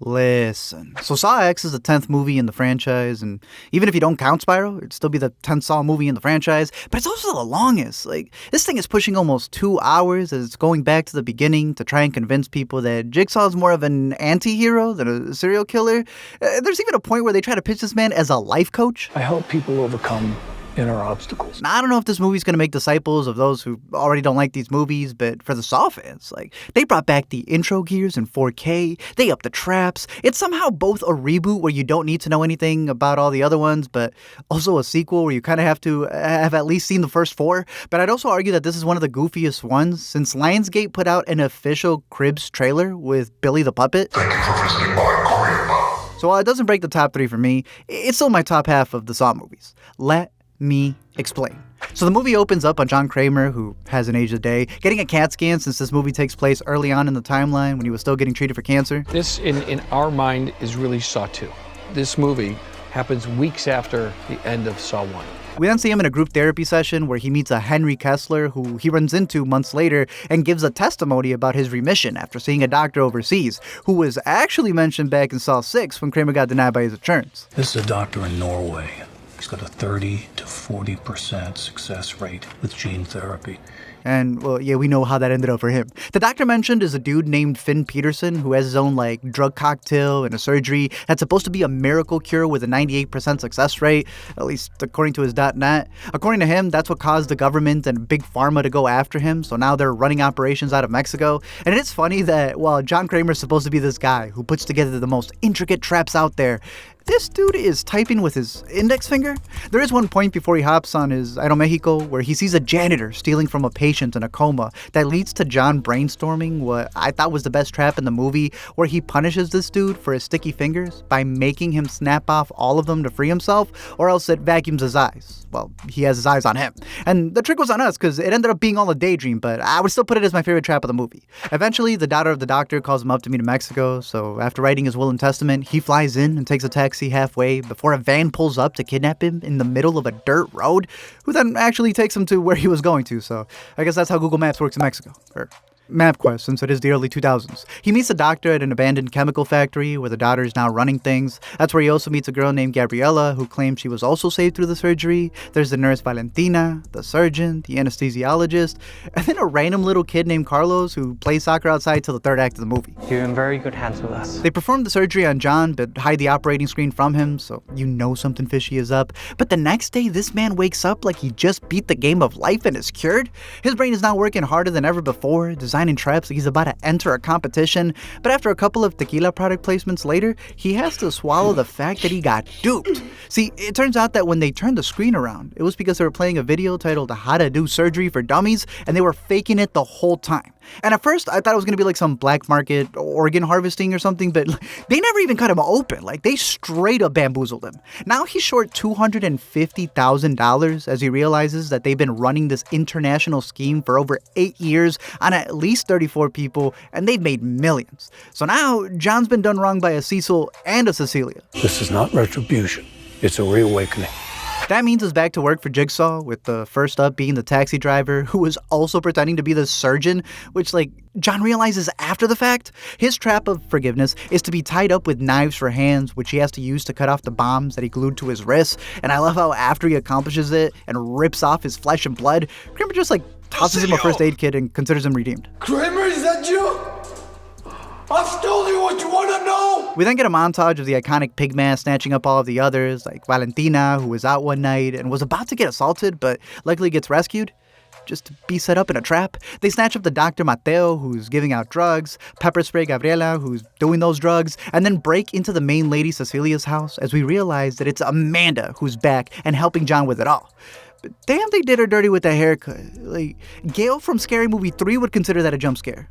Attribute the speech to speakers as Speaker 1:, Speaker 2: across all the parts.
Speaker 1: Listen, so Saw X is the 10th movie in the franchise, and even if you don't count Spyro, it'd still be the 10th Saw movie in the franchise, but it's also the longest. Like, this thing is pushing almost 2 hours as it's going back to the beginning to try and convince people that Jigsaw's more of an anti-hero than a serial killer. There's even a point where they try to pitch this man as a life coach.
Speaker 2: I help people overcome inner obstacles.
Speaker 1: Now, I don't know if this movie's going to make disciples of those who already don't like these movies, but for the Saw fans, like, they brought back the intro gears in 4K, they upped the traps. It's somehow both a reboot where you don't need to know anything about all the other ones, but also a sequel where you kind of have to have at least seen the first 4. But I'd also argue that this is one of the goofiest ones, since Lionsgate put out an official Cribs trailer with Billy the Puppet.
Speaker 3: Thank you for visiting my Korean.
Speaker 1: So while it doesn't break the top 3 for me, it's still my top half of the Saw movies. Let me explain. So the movie opens up on John Kramer, who hasn't aged a day, getting a CAT scan since this movie takes place early on in the timeline when he was still getting treated for cancer.
Speaker 2: This, in our mind, is really Saw 2. This movie happens weeks after the end of Saw 1.
Speaker 1: We then see him in a group therapy session where he meets a Henry Kessler, who he runs into months later and gives a testimony about his remission after seeing a doctor overseas, who was actually mentioned back in Saw 6 when Kramer got denied by his insurance.
Speaker 4: This is a doctor in Norway. He's got a 30 to 40% success rate with gene therapy.
Speaker 1: And, well, yeah, we know how that ended up for him. The doctor mentioned is a dude named Finn Peterson who has his own, drug cocktail and a surgery that's supposed to be a miracle cure with a 98% success rate, at least according to his .net. According to him, that's what caused the government and Big Pharma to go after him, so now they're running operations out of Mexico. And it's funny that while John Kramer's supposed to be this guy who puts together the most intricate traps out there, this dude is typing with his index finger. There is one point before he hops on his Aeromexico where he sees a janitor stealing from a patient in a coma that leads to John brainstorming what I thought was the best trap in the movie, where he punishes this dude for his sticky fingers by making him snap off all of them to free himself, or else it vacuums his eyes. Well, he has his eyes on him. And the trick was on us because it ended up being all a daydream, but I would still put it as my favorite trap of the movie. Eventually, the daughter of the doctor calls him up to meet in Mexico, so after writing his will and testament, he flies in and takes a taxi halfway before a van pulls up to kidnap him in the middle of a dirt road, who then actually takes him to where he was going to, so I guess that's how Google Maps works in Mexico. MapQuest, since it is the early 2000s. He meets a doctor at an abandoned chemical factory where the daughter is now running things. That's where he also meets a girl named Gabriella who claims she was also saved through the surgery. There's the nurse Valentina, the surgeon, the anesthesiologist, and then a random little kid named Carlos who plays soccer outside till the third act of the movie.
Speaker 5: You're in very good hands with us.
Speaker 1: They perform the surgery on John but hide the operating screen from him, so you know something fishy is up. But the next day, this man wakes up like he just beat the game of life and is cured. His brain is now working harder than ever before, designing traps like he's about to enter a competition, but after a couple of tequila product placements later, he has to swallow the fact that he got duped. See, it turns out that when they turned the screen around, it was because they were playing a video titled How to Do Surgery for Dummies, and they were faking it the whole time. And at first, I thought it was going to be like some black market organ harvesting or something, but they never even cut him open. They straight up bamboozled him. Now he's short $250,000 as he realizes that they've been running this international scheme for over 8 years on at least 34 people, and they've made millions. So now, John's been done wrong by a Cecil and a Cecilia.
Speaker 4: This is not retribution. It's a reawakening.
Speaker 1: That means it's back to work for Jigsaw, with the first up being the taxi driver, who was also pretending to be the surgeon, which, John realizes after the fact. His trap of forgiveness is to be tied up with knives for hands, which he has to use to cut off the bombs that he glued to his wrists. And I love how after he accomplishes it and rips off his flesh and blood, Kramer just, tosses him a first aid kit and considers him redeemed.
Speaker 6: Kramer, is that you? I've told you what you want to know!
Speaker 1: We then get a montage of the iconic pigman snatching up all of the others, like Valentina, who was out one night and was about to get assaulted, but luckily gets rescued, just to be set up in a trap. They snatch up the Dr. Mateo, who's giving out drugs, pepper spray Gabriela, who's doing those drugs, and then break into the main lady Cecilia's house as we realize that it's Amanda who's back and helping John with it all. But damn, they did her dirty with that haircut. Gail from Scary Movie 3 would consider that a jump scare.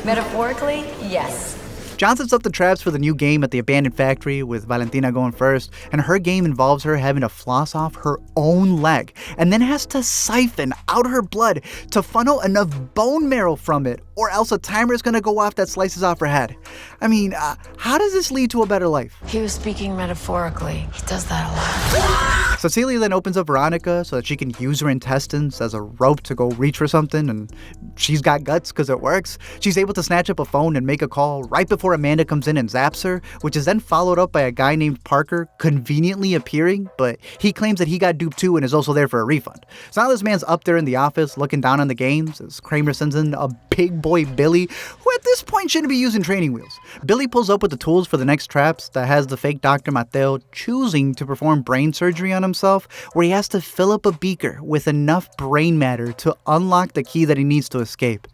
Speaker 7: Metaphorically, yes.
Speaker 1: John sets up the traps for the new game at the abandoned factory, with Valentina going first, and her game involves her having to floss off her own leg, and then has to siphon out her blood to funnel enough bone marrow from it or else a timer is gonna go off that slices off her head. I mean, how does this lead to a better life?
Speaker 7: He was speaking metaphorically. He does that a lot.
Speaker 1: Cecilia then opens up Veronica so that she can use her intestines as a rope to go reach for something, and she's got guts because it works. She's able to snatch up a phone and make a call right before Amanda comes in and zaps her, which is then followed up by a guy named Parker conveniently appearing, but he claims that he got duped too and is also there for a refund. So now this man's up there in the office looking down on the games as Kramer sends in a big boy Billy, who at this point shouldn't be using training wheels. Billy pulls up with the tools for the next traps that has the fake Dr. Mateo choosing to perform brain surgery on himself, where he has to fill up a beaker with enough brain matter to unlock the key that he needs to escape.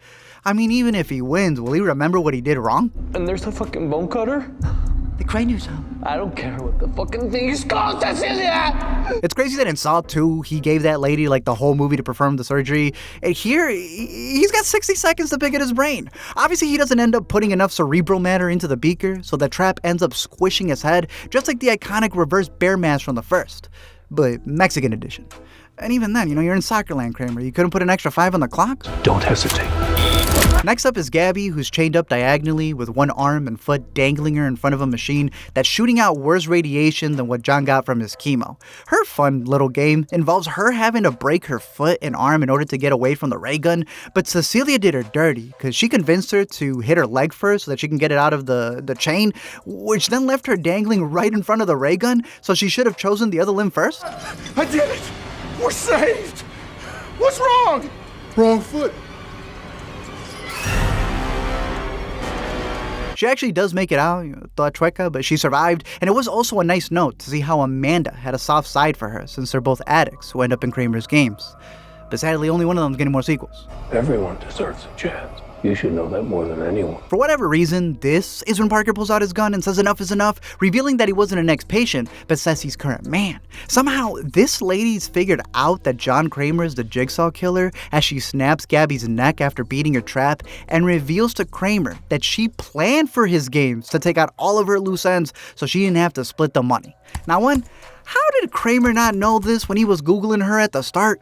Speaker 1: I mean, even if he wins, will he remember what he did wrong?
Speaker 2: And there's the fucking bone cutter?
Speaker 5: The cranium.
Speaker 2: I don't care what the fucking thing is called, Cecilia!
Speaker 1: It's crazy that in Saw 2, he gave that lady like the whole movie to perform the surgery. And here, he's got 60 seconds to pick at his brain. Obviously, he doesn't end up putting enough cerebral matter into the beaker, so the trap ends up squishing his head, just like the iconic reverse bear mask from the first, but Mexican edition. And even then, you're in soccer land, Kramer. You couldn't put an extra 5 on the clock?
Speaker 4: Don't hesitate.
Speaker 1: Next up is Gabby, who's chained up diagonally with one arm and foot dangling her in front of a machine that's shooting out worse radiation than what John got from his chemo. Her fun little game involves her having to break her foot and arm in order to get away from the ray gun, but Cecilia did her dirty because she convinced her to hit her leg first so that she can get it out of the chain, which then left her dangling right in front of the ray gun, so she should have chosen the other limb first.
Speaker 6: I did it! We're saved! What's wrong? Wrong foot.
Speaker 1: She actually does make it out, toda chueca, but she survived, and it was also a nice note to see how Amanda had a soft side for her since they're both addicts who end up in Kramer's games. But sadly, only one of them is getting more sequels.
Speaker 4: Everyone deserves a chance. You should know that more than anyone.
Speaker 1: For whatever reason, this is when Parker pulls out his gun and says enough is enough, revealing that he wasn't an ex-patient, but says he's current man. Somehow, this lady's figured out that John Kramer is the jigsaw killer as she snaps Gabby's neck after beating her trap and reveals to Kramer that she planned for his games to take out all of her loose ends so she didn't have to split the money. Now, one, how did Kramer not know this when he was Googling her at the start?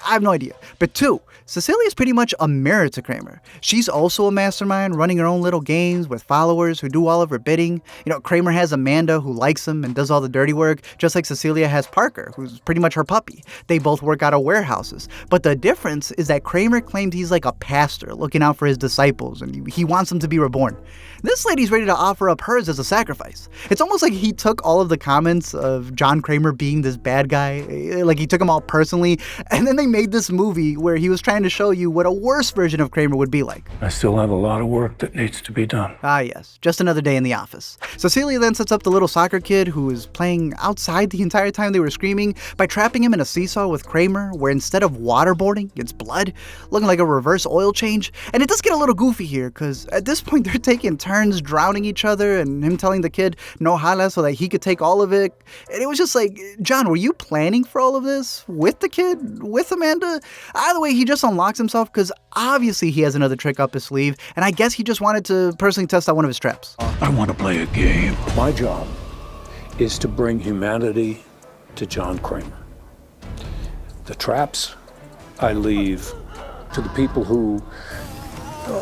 Speaker 1: I have no idea. But two, Cecilia's pretty much a mirror to Kramer. She's also a mastermind running her own little games with followers who do all of her bidding. Kramer has Amanda who likes him and does all the dirty work, just like Cecilia has Parker, who's pretty much her puppy. They both work out of warehouses. But the difference is that Kramer claimed he's like a pastor looking out for his disciples and he wants them to be reborn. This lady's ready to offer up hers as a sacrifice. It's almost like he took all of the comments of John Kramer being this bad guy, like he took them all personally, and then they made this movie where he was trying to show you what a worse version of Kramer would be like.
Speaker 4: I still have a lot of work that needs to be done.
Speaker 1: Ah yes, just another day in the office. Cecilia then sets up the little soccer kid who is playing outside the entire time they were screaming by trapping him in a seesaw with Kramer, where instead of waterboarding, it's blood, looking like a reverse oil change. And it does get a little goofy here, because at this point they're taking turns drowning each other and him telling the kid no hala so that he could take all of it. And it was just like, John, were you planning for all of this with the kid, with Amanda? Either way, he just unlocks himself because obviously he has another trick up his sleeve, and I guess he just wanted to personally test out one of his traps.
Speaker 4: I want to play a game. My job is to bring humanity to John Kramer. The traps I leave to the people who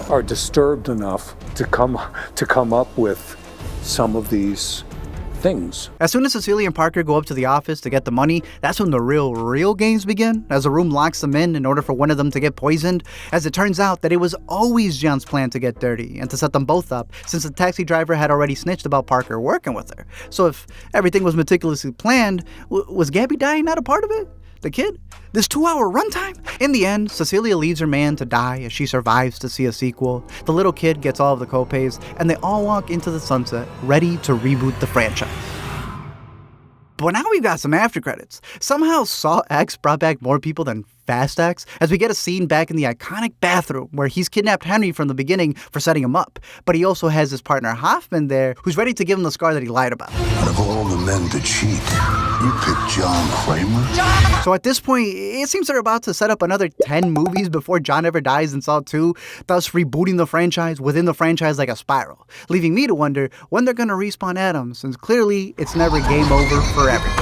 Speaker 4: are disturbed enough to come up with some of these things.
Speaker 1: As soon as Cecilia and Parker go up to the office to get the money, that's when the real games begin, as the room locks them in order for one of them to get poisoned, as it turns out that it was always John's plan to get dirty and to set them both up, since the taxi driver had already snitched about Parker working with her. So if everything was meticulously planned, was Gabby dying not a part of it? The kid? This 2-hour runtime? In the end, Cecilia leaves her man to die as she survives to see a sequel. The little kid gets all of the co-pays, and they all walk into the sunset, ready to reboot the franchise. But now we've got some after credits. Somehow Saw X brought back more people than Fast X, as we get a scene back in the iconic bathroom where he's kidnapped Henry from the beginning for setting him up. But he also has his partner Hoffman there, who's ready to give him the scar that he lied about.
Speaker 3: Out of all the men to cheat, you picked John Kramer?
Speaker 1: So at this point, it seems they're about to set up another 10 movies before John ever dies in Saw 2, thus rebooting the franchise within the franchise like a spiral, leaving me to wonder when they're going to respawn Adam, since clearly it's never game over for everyone.